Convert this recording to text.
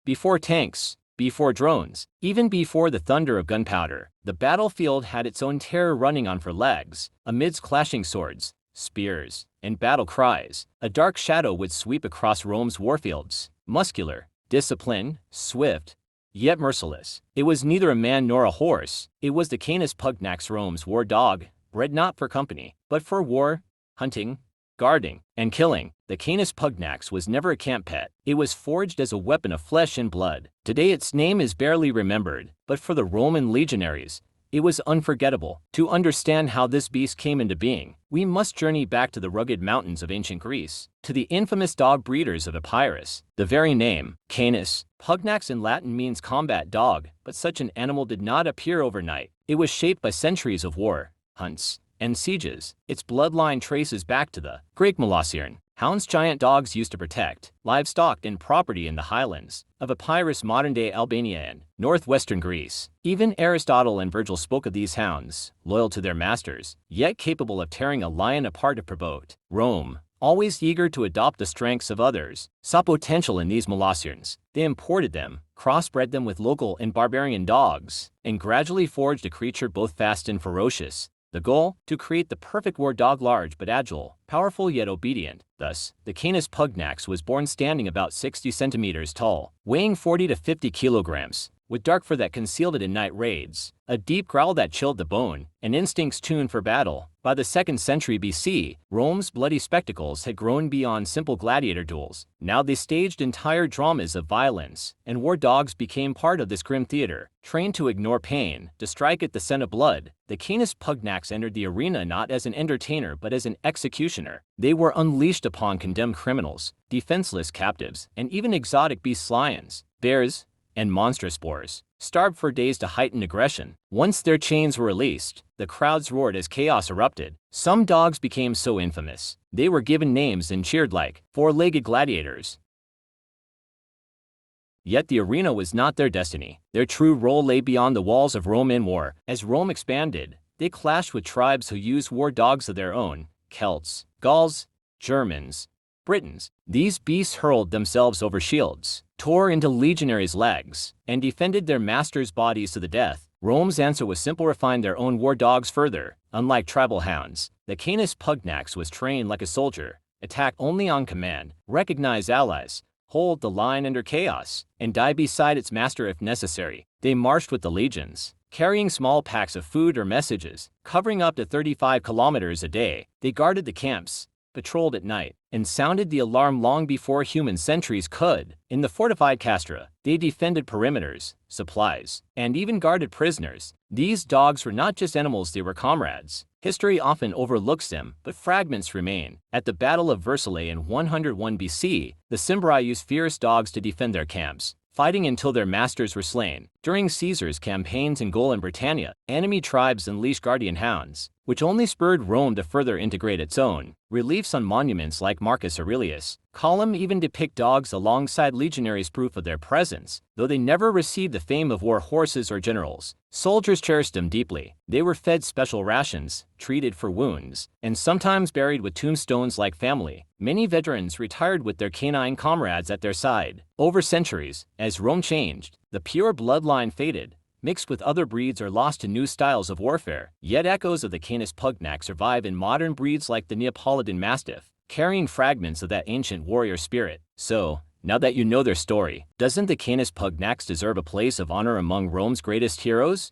Before tanks, before drones, even before the thunder of gunpowder, the battlefield had its own terror running on for legs. Amidst clashing swords, spears, and battle cries, a dark shadow would sweep across Rome's warfields. Muscular, disciplined, swift, yet merciless. It was neither a man nor a horse. It was the Canis pugnax, Rome's war dog, bred not for company, but for war, hunting, guarding, and killing. The Canis pugnax was never a camp pet. It was forged as a weapon of flesh and blood. Today its name is barely remembered, but for the Roman legionaries, it was unforgettable. To understand how this beast came into being, we must journey back to the rugged mountains of ancient Greece, to the infamous dog breeders of Epirus. The very name, Canis pugnax in Latin, means combat dog, but such an animal did not appear overnight. It was shaped by centuries of war, hunts, and sieges. Its bloodline traces back to the Greek Molossian hounds, giant dogs used to protect livestock and property in the highlands of Epirus, modern-day Albania and northwestern Greece. Even Aristotle and Virgil spoke of these hounds, loyal to their masters, yet capable of tearing a lion apart if provoked. Rome, always eager to adopt the strengths of others, saw potential in these Molossians. They imported them, crossbred them with local and barbarian dogs, and gradually forged a creature both fast and ferocious. The goal? To create the perfect war dog, large but agile, powerful yet obedient. Thus, the Canis pugnax was born standing about 60 centimeters tall, weighing 40 to 50 kilograms, with dark fur that concealed it in night raids, a deep growl that chilled the bone, and instincts tuned for battle. By the 2nd century BC, Rome's bloody spectacles had grown beyond simple gladiator duels. Now they staged entire dramas of violence, and war dogs became part of this grim theater. Trained to ignore pain, to strike at the scent of blood, the Canis pugnax entered the arena not as an entertainer but as an executioner. They were unleashed upon condemned criminals, defenseless captives, and even exotic beasts, lions, bears, and monstrous boars, starved for days to heighten aggression. Once their chains were released, the crowds roared as chaos erupted. Some dogs became so infamous, they were given names and cheered like four-legged gladiators. Yet the arena was not their destiny. Their true role lay beyond the walls of Rome in war. As Rome expanded, they clashed with tribes who used war dogs of their own: Celts, Gauls, Germans, Britons. These beasts hurled themselves over shields, tore into legionaries' legs, and defended their masters' bodies to the death. Rome's answer was simple: refine their own war dogs further. Unlike tribal hounds, the Canis pugnax was trained like a soldier, attack only on command, recognize allies, hold the line under chaos, and die beside its master if necessary. They marched with the legions, carrying small packs of food or messages, covering up to 35 kilometers a day. They guarded the camps, patrolled at night, and sounded the alarm long before human sentries could. In the fortified castra, they defended perimeters, supplies, and even guarded prisoners. These dogs were not just animals, they were comrades. History often overlooks them, but fragments remain. At the Battle of Versailles in 101 BC, the Cimbri used fierce dogs to defend their camps, fighting until their masters were slain. During Caesar's campaigns in Gaul and Britannia, enemy tribes unleashed guardian hounds, which only spurred Rome to further integrate its own. Reliefs on monuments like Marcus Aurelius' column even depict dogs alongside legionaries, proof of their presence. Though they never received the fame of war horses or generals, soldiers cherished them deeply. They were fed special rations, treated for wounds, and sometimes buried with tombstones like family. Many veterans retired with their canine comrades at their side. Over centuries, as Rome changed, the pure bloodline faded, mixed with other breeds or lost to new styles of warfare. Yet echoes of the Canis pugnax survive in modern breeds like the Neapolitan Mastiff, carrying fragments of that ancient warrior spirit. So, now that you know their story, doesn't the Canis pugnax deserve a place of honor among Rome's greatest heroes?